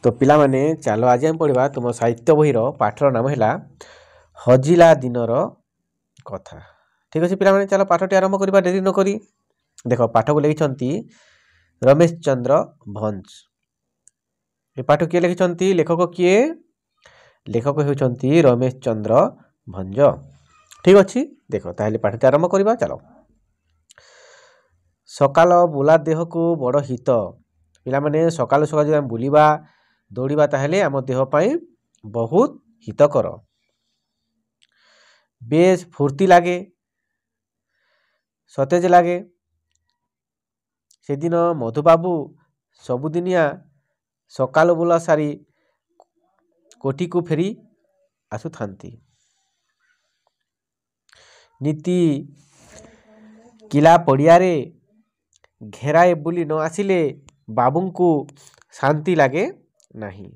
तो पिलामाने चलो आज हम पढ़ा तुम साहित्य बहीर पाठर नाम है हजिला दिनर कथा। ठीक अच्छे पिलामाने चलो पाठटी आरंभ करवा डेरी नक देख पाठ को लिखिं रमेश चंद्र भंज। ये पाठ किए लिखिं लेखक किए लेखक होती रमेश चंद्र भंज। ठीक अच्छे देख ताहले पाठटी आरंभ करवा चलो। सकाल बुला देह को बड़ हित पिला माने सकाल सकाल जो बुलवा दौड़ा ताहले आम देह पाई बहुत हितकर बेस फुर्ती लगे सतेज लगे। से दिन मधुबाबू सबुदिनिया सकाल बुला सारी कोठी को फेरी आसुथांती। नीति किला पड़ियारे घेराए बुली न आसिले बाबू को शांति लगे नहीं।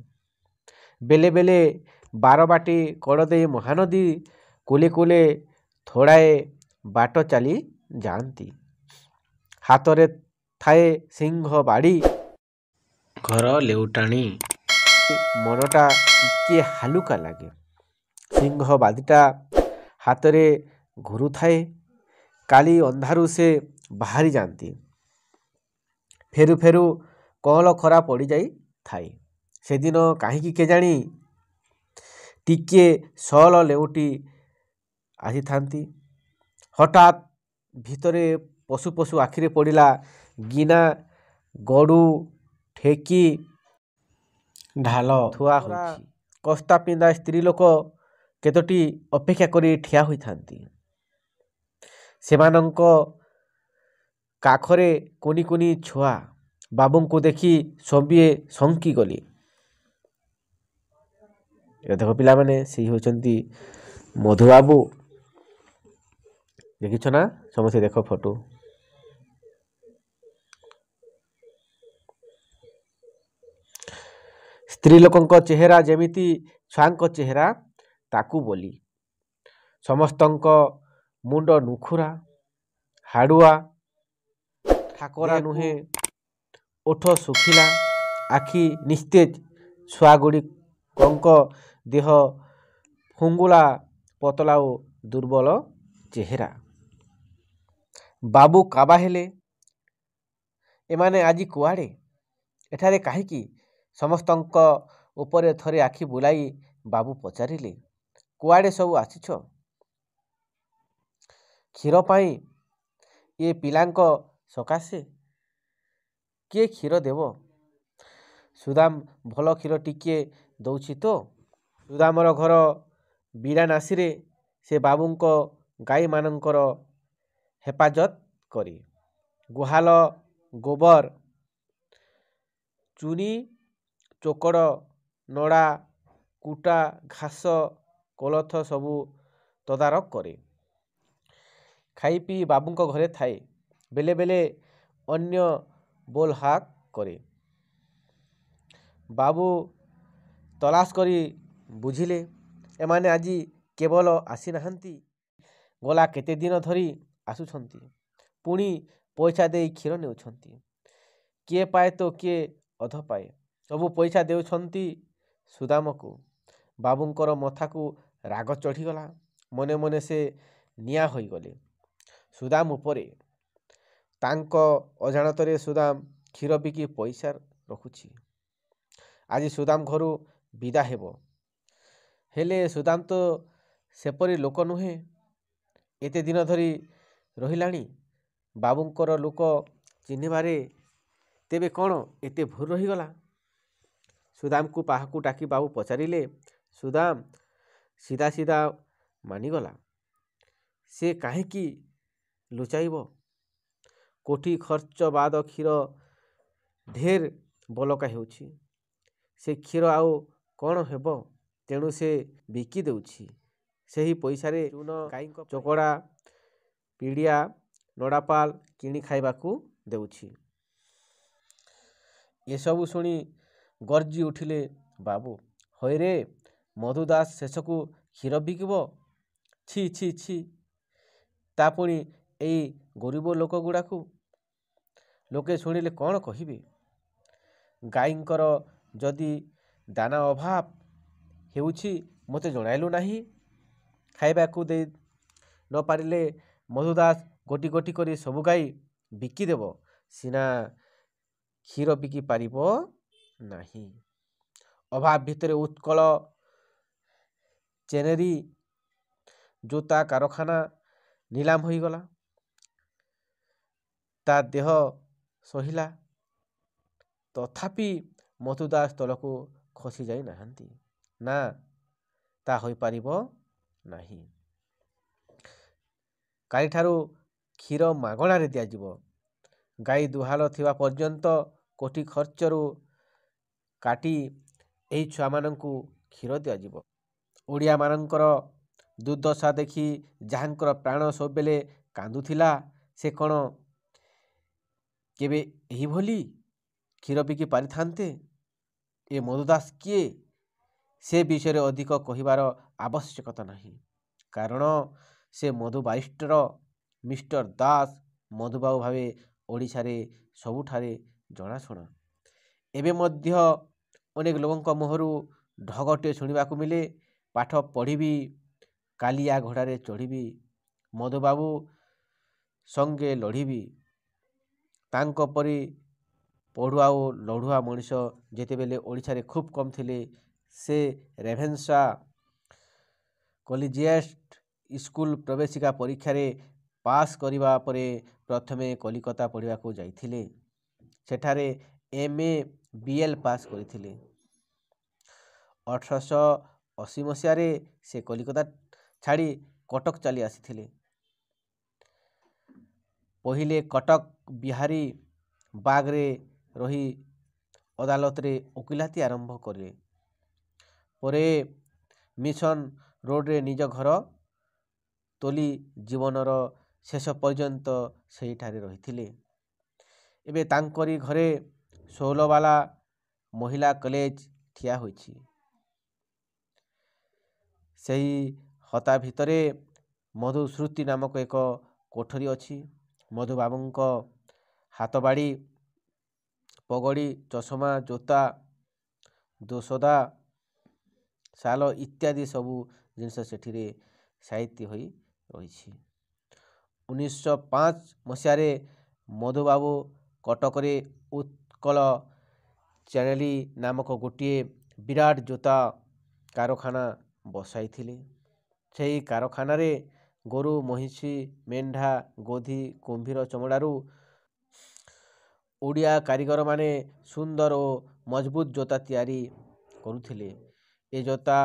बेले बेले बारबाटी कड़ दे महानदी कूले कूले थोड़ाए बाट चली जाती। हाथ रे थाए सिंह बाड़ी घर लेउटाणी मनटा टिके हालुका लगे। सिंह बादीटा हाथ रे घुरु थाए काली अंधारू से बाहरी जाती। फेरु फेरु कहल खरा पड़ जाई थाए। से दिन कहीं केजाणी टिके सल लेउटी आसी थांती। हठात भितरे पशु पशु आखिरे पड़िला गिना गड़ू ठेकी ढाल थुआ होछि। कष्टा पिंदा स्त्री लोक केतोटी अपेक्षा करी ठिया होई थांती। सेमानंक काखरे कुनी कुनी छुआ बाबू को देखी सबे शंकी गली। देख पिला माने सी होचंती मधुबाबू देखिछ ना समस्त देख फोटो। स्त्री लोकंक चेहरा जेमिति छुआंक चेहरा ताकू बोली। समस्तंक मुंड नुखुरा हाड़ुआ ठाकरा नुहे ओठ सुखिला आखि निस्तेज। छुआगुड़िक देह फुंगुला पतला और दुर्बल चेहरा। बाबू काबा हेले एमाने आजी कुआड़े एठारे काहीकि समस्तंक उपरे थरे आखि बुलाई बाबू पचारिले कुआड़े सब आसीछ। क्षीर पाई ये पिलांक सकाशे किए क्षीर देव सुदाम भल क्षीर टिके दौछि तो। सुदामर घर बिरानासी से बाबूंक गाई मानकर हेफाजत करी। गुहाल गोबर चुनी चोकड़ नड़ा कुटा घास कोलथ सबू तदारक करे। खाई पी बाबूंक घरे थाए बेले बेले अन्य बोल हाक करे। बाबू तलाश करी बुझिले एमाने आजी केवल आसी नाहंती गला केते दिन धरी आसुछंती पुणी पैसा दे क्षीर नेउछंती। किए पाए तो किए अध पाए सबू पैसा देउछंती सुदाम को। बाबूंकर मथा को राग चढ़ीगला मने मने से निया होई गले सुदाम उपरे। तांक अजाणतरे सुदाम क्षीर बिकी पैसा रखुछि। आज सुदाम घरू विदा हेब हेले सुदाम तो सेपरी लोक नुहे एते दिन धरी रहिलाणी बाबूंकर लोक चिन्हबारे तेबे कौन एते भूर रहीगला। सुदाम को पाहाकू डाकी बाबू पचारिले सुदाम सीधा सीधा मानिगला। से काहींकी लुचाइब कोठी खर्च बाद क्षीर ढेर बलका हेउछि। से क्षीर आउ कौन हेब तेणु से बिकी देउछि। सेही पैसारे चून गाईक चोकड़ा पीड़िया नड़ापाल किणी खाइबाकू देउछि। ये सबू शुणी गर्जी उठिले बाबू। हईरे मधुदास शेषकू क्षीर बिकिब छी छी छी ता पुणी एई गरीब लोक गुड़ाकू लोके शुणिले कौन कहिबे। गाईंकर जदि ଦାନା ଅଭାବ ହେଉଛି ମୋତେ ଜଣାଇଲୁ ନାହିଁ। ଖାଇବାକୁ ଦେଇ ନ ପାରିଲେ ମଧୁଦାସ ଗୋଟି ଗୋଟି କରି ସବୁ ଗାଈ ବିକିଦେବ ସିନା କ୍ଷୀର ବିକି ପାରିବ ନାହିଁ। ଅଭାବ ଭିତରେ ଉତ୍କଳ ଚେନେରୀ ଜୋତା କାରଖାନା ନିଲାମ ହୋଇଗଲା। ତା ଦେହ ସହିଲା, ତଥାପି ମଧୁଦାସ ତଳକୁ ଖସି ଯାଇ ନାହାନ୍ତି। ନା, ତା ହୋଇପାରିବ ନାହିଁ। କାଲିଠାରୁ କ୍ଷୀର ମାଗଣାରେ ଦିଆଯିବ। ଗାଈ ଦୁହାଲ ଥିବା ପର୍ଯ୍ୟନ୍ତ କୋଠି ଖର୍ଚ୍ଚରୁ କାଟି ଏହି ଛୁଆମାନଙ୍କୁ କ୍ଷୀର ଦିଆଯିବ। ଓଡ଼ିଆମାନଙ୍କର ଦୁର୍ଦ୍ଦଶା ଦେଖି ଯାହାଙ୍କର ପ୍ରାଣ ସବୁବେଳେ କାନ୍ଦୁଥିଲା, ସେ କ'ଣ କେବେ ଏହିଭଳି କ୍ଷୀର ବିକି ପାରିଥାନ୍ତେ? ଏ ମଧୁଦାସ କିଏ? ସେ ବିଷୟରେ ଅଧିକ କହିବାର ଆବଶ୍ୟକତା ନାହିଁ, କାରଣ ସେ ମଧୁ ବାରିଷ୍ଟର ମିଷ୍ଟର ଦାସ ମଧୁବାବୁ ଭାବେ ଓଡ଼ିଶାରେ ସବୁଠାରେ ଜଣାଶୁଣା। ଏବେ ମଧ୍ୟ ଅନେକ ଲୋକଙ୍କ ମୁହଁରୁ ଢଗଟିଏ ଶୁଣିବାକୁ ମିଳେ, ପାଠ ପଢ଼ିବି, କାଲିଆ ଘୋଡ଼ାରେ ଚଢ଼ିବି, ମଧୁବାବୁ ସଙ୍ଗେ ଲଢ଼ିବି। ତାଙ୍କ ପରି ପଢ଼ୁଆ ଓ ଲଢ଼ୁଆ ମଣିଷ ଯେତେବେଳେ ଓଡ଼ିଶାରେ ଖୁବ୍ କମ୍ ଥିଲେ, ସେ ରେଭେନ୍ସା କଲିଜିଏଟ୍ ସ୍କୁଲ ପ୍ରବେଶିକା ପରୀକ୍ଷାରେ ପାସ୍ କରିବା ପରେ ପ୍ରଥମେ କଲିକତା ପଢ଼ିବାକୁ ଯାଇଥିଲେ। ସେଠାରେ M.A. B.L. ପାସ୍ କରିଥିଲେ। 1880 ମସିହାରେ ସେ କଲିକତା ଛାଡ଼ି କଟକ ଚାଲି ଆସିଥିଲେ। ପहिले କଟକ ବିହାରୀ ବାଗରେ ରହି ଅଦାଲତରେ ଓକିଲାତି ଆରମ୍ଭ କଲେ। ପରେ ମିଶନ ରୋଡ଼ରେ ନିଜ ଘର ତୋଳି ଜୀବନର ଶେଷ ପର୍ଯ୍ୟନ୍ତ ସେହିଠାରେ ରହିଥିଲେ। ଏବେ ତାଙ୍କରି ଘରେ ଶୌଲବାଲା ମହିଳା କଲେଜ ଠିଆ ହୋଇଛି। ସେହି ହତା ଭିତରେ ମଧୁଶ୍ରୁତି ନାମକ ଏକ କୋଠରୀ ଅଛି। ମଧୁବାବୁଙ୍କ ହାତବାଡ଼ି, ପଗଡ଼ି, ଚଷମା, ଜୋତା, ଦୋସଦା, ଶାଲ ଇତ୍ୟାଦି ସବୁ ଜିନିଷ ସେଠିରେ ସାଇତି ହୋଇ ରହିଛି। 1905 ମସିହାରେ ମଧୁବାବୁ କଟକରେ ଉତ୍କଳ ଚ୍ୟାନେଲି ନାମକ ଗୋଟିଏ ବିରାଟ ଜୋତା କାରଖାନା ବସାଇଥିଲେ। ସେହି କାରଖାନାରେ ଗୋରୁ, ମହିଷି, ମେଣ୍ଢା, ଗୋଧି, କୁମ୍ଭୀର ଚମଡ଼ାରୁ ଓଡ଼ିଆ କାରିଗରମାନେ ସୁନ୍ଦର ଓ ମଜବୁତ ଜୋତା ତିଆରି କରୁଥିଲେ। ଏ ଜୋତା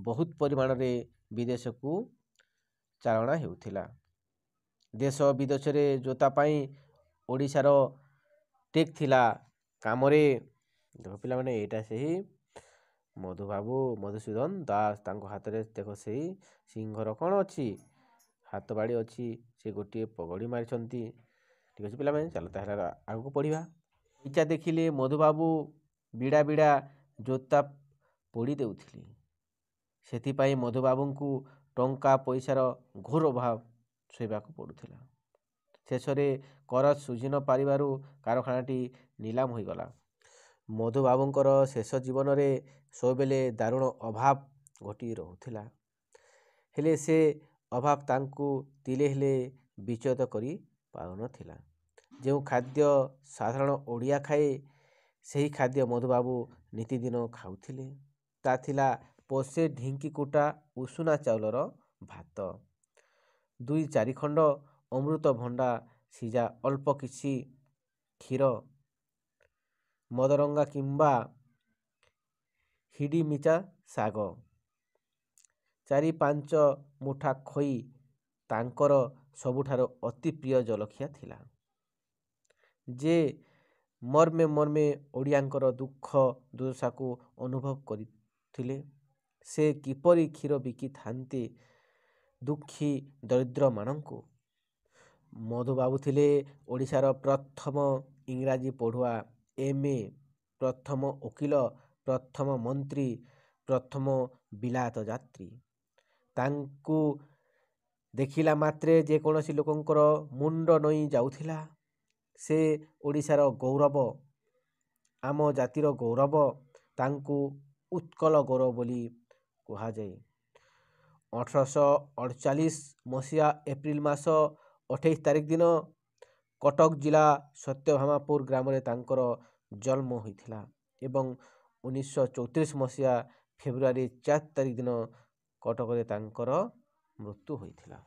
ବହୁତ ପରିମାଣରେ ବିଦେଶକୁ ଚାଲାଣ ହେଉଥିଲା। ଦେଶ ବିଦେଶରେ ଜୋତା ପାଇଁ ଓଡ଼ିଶାର ଟେକ୍ ଥିଲା କାମରେ। ଦେଖ ପିଲାମାନେ, ଏଇଟା ସେହି ମଧୁବାବୁ ମଧୁସୂଦନ ଦାସ। ତାଙ୍କ ହାତରେ ଦେଖ ସେହି ସିଂହର କ'ଣ ଅଛି? ହାତବାଡ଼ି ଅଛି। ସେ ଗୋଟିଏ ପଗଡ଼ି ମାରିଛନ୍ତି। ଠିକ୍ ଅଛି ପିଲାମାନେ, ଚାଲ ତାହେଲେ ଆଗକୁ ପଢ଼ିବା। ଏଇଟା ଦେଖିଲେ ମଧୁବାବୁ ବିଡ଼ା ବିଡ଼ା ଜୋତା ପୋଡ଼ି ଦେଉଥିଲେ। ସେଥିପାଇଁ ମଧୁବାବୁଙ୍କୁ ଟଙ୍କା ପଇସାର ଘୋର ଅଭାବ ସହିବାକୁ ପଡ଼ୁଥିଲା। ଶେଷରେ କରଜ ଶୁଝି ନ ପାରିବାରୁ କାରଖାନାଟି ନିଲାମ ହୋଇଗଲା। ମଧୁବାବୁଙ୍କର ଶେଷ ଜୀବନରେ ସବୁବେଳେ ଦାରୁଣ ଅଭାବ ଘଟି ରହୁଥିଲା। ହେଲେ ସେ ଅଭାବ ତାଙ୍କୁ ତିଳେ ହେଲେ ବିଚଳିତ କରି ପାରୁନଥିଲା। ଯେଉଁ ଖାଦ୍ୟ ସାଧାରଣ ଓଡ଼ିଆ ଖାଏ, ସେହି ଖାଦ୍ୟ ମଧୁବାବୁ ନିତିଦିନ ଖାଉଥିଲେ। ତା ଥିଲା ପୋଷେ ଢିଙ୍କି କୁଟା ଉଷୁନା ଚାଉଳର ଭାତ, 2-4 ଖଣ୍ଡ ଅମୃତଭଣ୍ଡା ସିଝା, ଅଳ୍ପ କିଛି କ୍ଷୀର, ମଦରଙ୍ଗା କିମ୍ବା ହିଡ଼ିମିଚା ଶାଗ, 4-5 ମୁଠା ଖଇ ତାଙ୍କର ସବୁଠାରୁ ଅତି ପ୍ରିୟ ଜଳଖିଆ ଥିଲା। ଯେ ମର୍ମେ ମର୍ମେ ଓଡ଼ିଆଙ୍କର ଦୁଃଖ ଦୁର୍ଦ୍ଦଶାକୁ ଅନୁଭବ କରିଥିଲେ, ସେ କିପରି କ୍ଷୀର ବିକିଥାନ୍ତେ ଦୁଃଖୀ ଦରିଦ୍ରମାନଙ୍କୁ। ମଧୁବାବୁ ଥିଲେ ଓଡ଼ିଶାର ପ୍ରଥମ ଇଂରାଜୀ ପଢ଼ୁଆ, M.A., ପ୍ରଥମ ଓକିଲ, ପ୍ରଥମ ମନ୍ତ୍ରୀ, ପ୍ରଥମ ବିଲାତ ଯାତ୍ରୀ। ତାଙ୍କୁ ଦେଖିଲା ମାତ୍ରେ ଯେକୌଣସି ଲୋକଙ୍କର ମୁଣ୍ଡ ନଇଁ ଯାଉଥିଲା। ସେ ଓଡ଼ିଶାର ଗୌରବ, ଆମ ଜାତିର ଗୌରବ। ତାଙ୍କୁ ଉତ୍କଳ ଗୌରବ ବୋଲି କୁହାଯାଏ। 1848 ମସିହା ଏପ୍ରିଲ ମାସ 28 ତାରିଖ ଦିନ କଟକ ଜିଲ୍ଲା ସତ୍ୟଭାମାପୁର ଗ୍ରାମରେ ତାଙ୍କର ଜନ୍ମ ହୋଇଥିଲା ଏବଂ 1934 ମସିହା ଫେବୃଆରୀ 4 ତାରିଖ ଦିନ କଟକରେ ତାଙ୍କର ମୃତ୍ୟୁ ହୋଇଥିଲା।